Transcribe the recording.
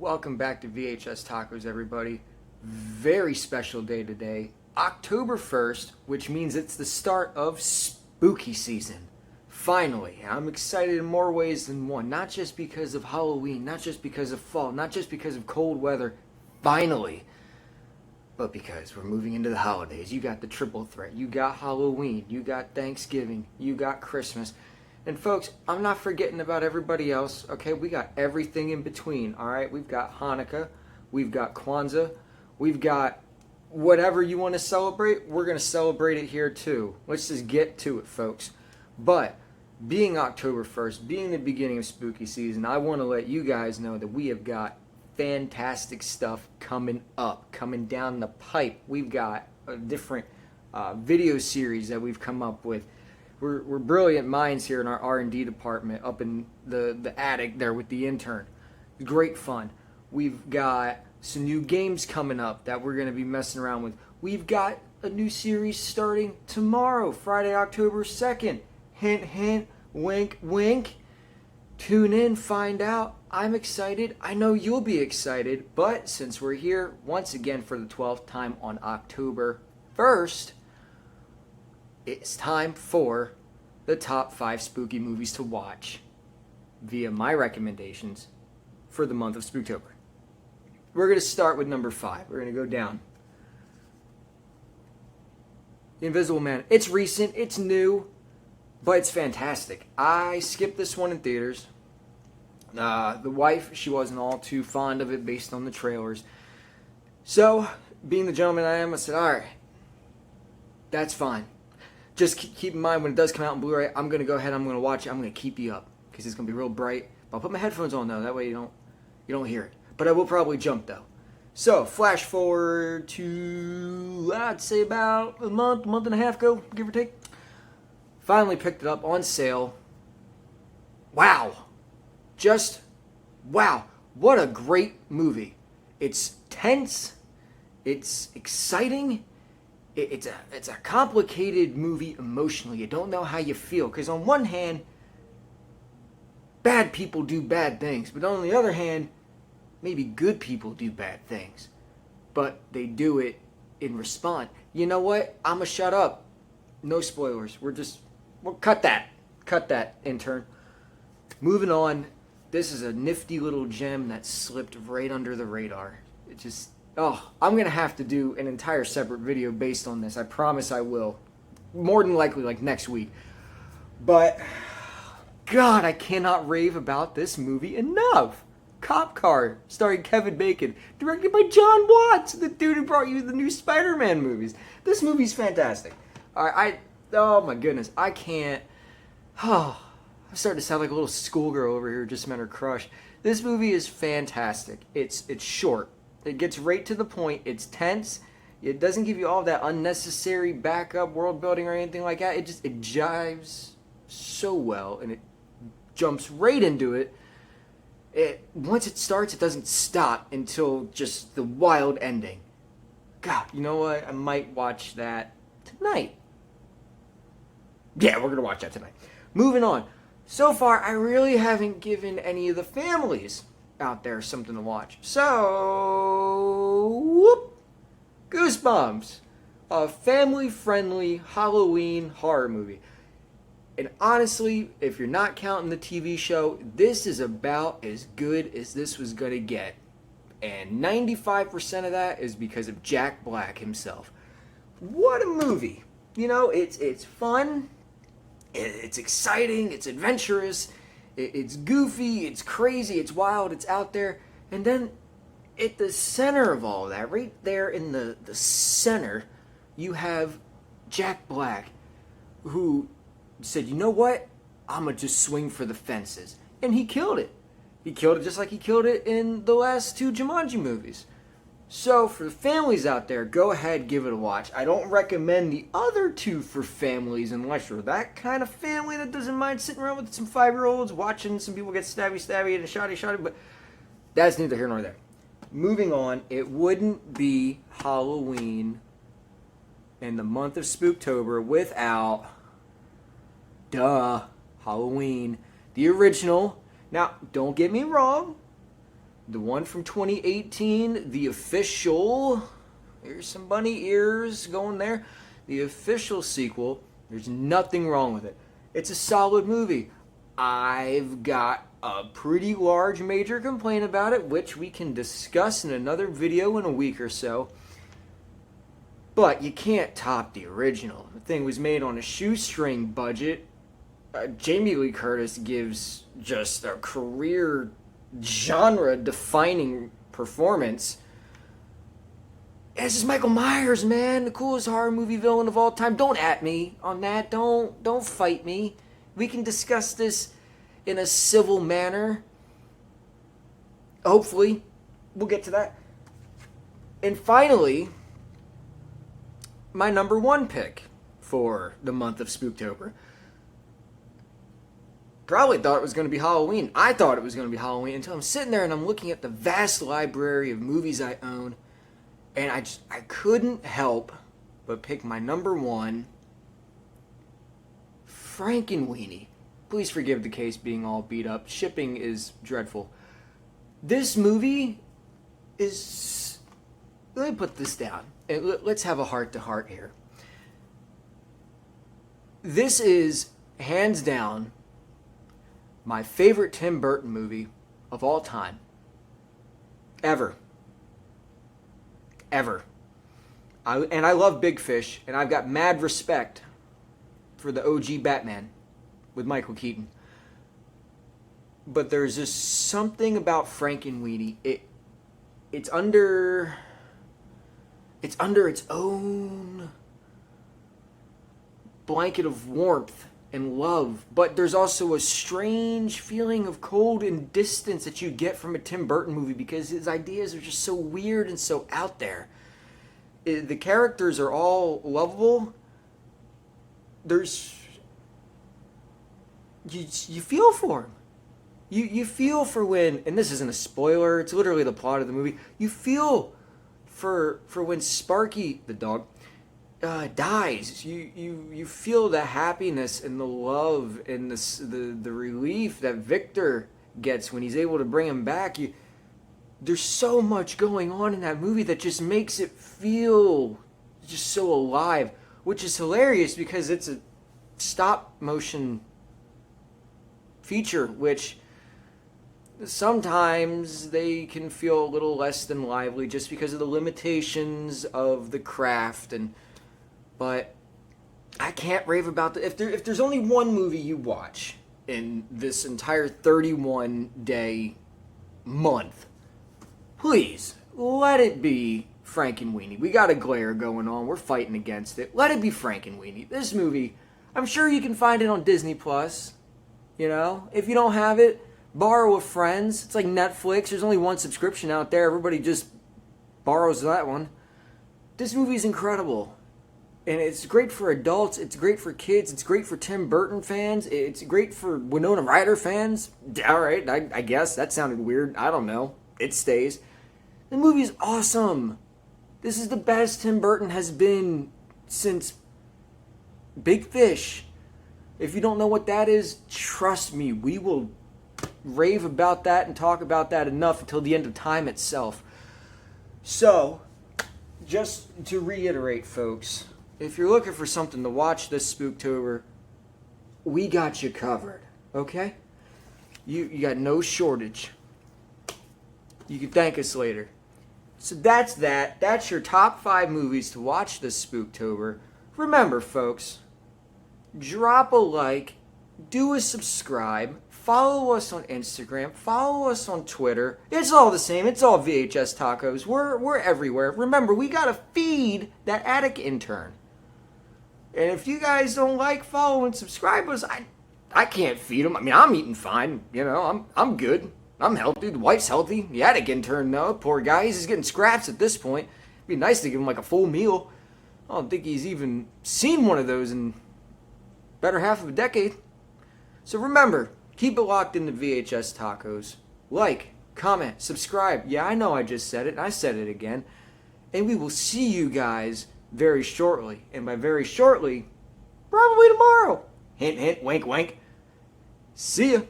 Welcome back to VHS Tacos, everybody. Very special day today, October 1st, which means it's the start of spooky season. Finally, I'm excited in more ways than one. Not just because of Halloween, not just because of fall, not just because of cold weather. Finally. But because we're moving into the holidays. You got the triple threat. You got Halloween. You got Thanksgiving. You got Christmas. And folks, I'm not forgetting about everybody else, okay? We got everything in between, all right? We've got Hanukkah, we've got Kwanzaa, we've got whatever you want to celebrate, we're going to celebrate it here too. Let's just get to it, folks. But being October 1st, being the beginning of spooky season, I want to let you guys know that we have got fantastic stuff coming up, coming down the pipe. We've got a different video series that we've come up with. We're brilliant minds here in our R&D department up in the attic there with the intern. Great fun. We've got some new games coming up that we're going to be messing around with. We've got a new series starting tomorrow, Friday, October 2nd. Hint, hint, wink, wink. Tune in, find out. I'm excited. I know you'll be excited. But since we're here once again for the 12th time on October 1st, it's time for the top 5 spooky movies to watch via my recommendations for the month of Spooktober. We're going to start with number 5. We're going to go down. The Invisible Man. It's recent, it's new, but it's fantastic. I skipped this one in theaters. The wife, she wasn't all too fond of it based on the trailers. So, being the gentleman I am, I said, alright, that's fine. Just keep in mind, when it does come out in Blu-ray, I'm going to go ahead, I'm going to watch it, I'm going to keep you up, because it's going to be real bright. I'll put my headphones on, though, that way you don't hear it. But I will probably jump, though. So, flash forward to, I'd say about a month and a half ago, give or take. Finally picked it up on sale. Wow. Just, wow. What a great movie. It's tense. It's exciting. It's a complicated movie emotionally. You don't know how you feel. Because on one hand, bad people do bad things. But on the other hand, maybe good people do bad things. But they do it in response. You know what? I'm going to shut up. No spoilers. We'll cut that. Cut that, intern. Moving on. This is a nifty little gem that slipped right under the radar. It just... Oh, I'm going to have to do an entire separate video based on this. I promise I will. More than likely, like next week. But, God, I cannot rave about this movie enough. Cop Car, starring Kevin Bacon. Directed by John Watts, the dude who brought you the new Spider-Man movies. This movie's fantastic. Oh my goodness, I can't... Oh, I'm starting to sound like a little schoolgirl over here, just met her crush. This movie is fantastic. It's short. It gets right to the point. It's tense. It doesn't give you all that unnecessary backup world building or anything like that. It jives so well, and it jumps right into it. Once it starts, it doesn't stop until just the wild ending. God, you know what? I might watch that tonight. Yeah, we're going to watch that tonight. Moving on. So far, I really haven't given any of the families out there something to watch. So, Goosebumps, a family-friendly Halloween horror movie. And honestly, if you're not counting the TV show, this is about as good as this was going to get. And 95% of that is because of Jack Black himself. What a movie. You know, it's fun, it's exciting, it's adventurous, it's goofy, it's crazy, it's wild, it's out there. And then at the center of all that, right there in the center, you have Jack Black, who said, you know what? I'm going to just swing for the fences. And he killed it. He killed it just like he killed it in the last 2 Jumanji movies. So, for the families out there, go ahead, give it a watch. I don't recommend the other 2 for families unless you're that kind of family that doesn't mind sitting around with some 5-year-olds, watching some people get stabby and shotty, but that's neither here nor there. Moving on, it wouldn't be Halloween in the month of Spooktober without, Halloween, the original. Now, don't get me wrong. The one from 2018, the official, there's some bunny ears going there, the official sequel, there's nothing wrong with it. It's a solid movie. I've got a pretty large major complaint about it, which we can discuss in another video in a week or so. But you can't top the original. The thing was made on a shoestring budget. Jamie Lee Curtis gives just a career genre-defining performance. And this is Michael Myers, man, the coolest horror movie villain of all time. Don't at me on that. Don't fight me. We can discuss this in a civil manner. Hopefully, we'll get to that. And finally, my number one pick for the month of Spooktober. Probably thought it was going to be Halloween. I thought it was going to be Halloween until I'm sitting there and I'm looking at the vast library of movies I own, and I couldn't help but pick my number one, Frankenweenie. Please forgive the case being all beat up. Shipping is dreadful. This movie is... Let me put this down. And let's have a heart-to-heart here. This is, hands down, my favorite Tim Burton movie of all time. Ever. I love Big Fish, and I've got mad respect for the OG Batman with Michael Keaton. But there's just something about Frankenweenie. It's under its own blanket of warmth and love, but there's also a strange feeling of cold and distance that you get from a Tim Burton movie because his ideas are just so weird and so out there. The characters are all lovable. You feel for him. You feel for when, and this isn't a spoiler, it's literally the plot of the movie. You feel for when Sparky, the dog, dies. You feel the happiness and the love and the relief that Victor gets when he's able to bring him back. There's so much going on in that movie that just makes it feel just so alive, which is hilarious because it's a stop motion feature, which sometimes they can feel a little less than lively just because of the limitations of the craft. But I can't rave about if there's only one movie you watch in this entire 31-day month, please let it be Frankenweenie. We got a glare going on. We're fighting against it. Let it be Frankenweenie. This movie, I'm sure you can find it on Disney Plus. You know, if you don't have it, borrow with friends. It's like Netflix. There's only one subscription out there. Everybody just borrows that one. This movie's incredible. And it's great for adults. It's great for kids. It's great for Tim Burton fans. It's great for Winona Ryder fans. All right, I guess. That sounded weird. I don't know. It stays. The movie's awesome. This is the best Tim Burton has been since Big Fish. If you don't know what that is, trust me, we will rave about that and talk about that enough until the end of time itself. So, just to reiterate, folks, if you're looking for something to watch this Spooktober, we got you covered, okay? You got no shortage. You can thank us later. So that's that. That's your top 5 movies to watch this Spooktober. Remember, folks, drop a like, do a subscribe, follow us on Instagram, follow us on Twitter. It's all the same. It's all VHS Tacos. We're everywhere. Remember, we gotta feed that attic intern. And if you guys don't like, follow, and subscribe us, I can't feed them. I mean, I'm eating fine. You know, I'm good. I'm healthy. The wife's healthy. The attic intern, no. Poor guy. He's just getting scraps at this point. It'd be nice to give him like a full meal. I don't think he's even seen one of those in better half of a decade. So remember, keep it locked into VHS Tacos. Like, comment, subscribe. Yeah, I know I just said it. I said it again. And we will see you guys very shortly. And by very shortly, probably tomorrow. Hint, hint, wink, wink. See ya.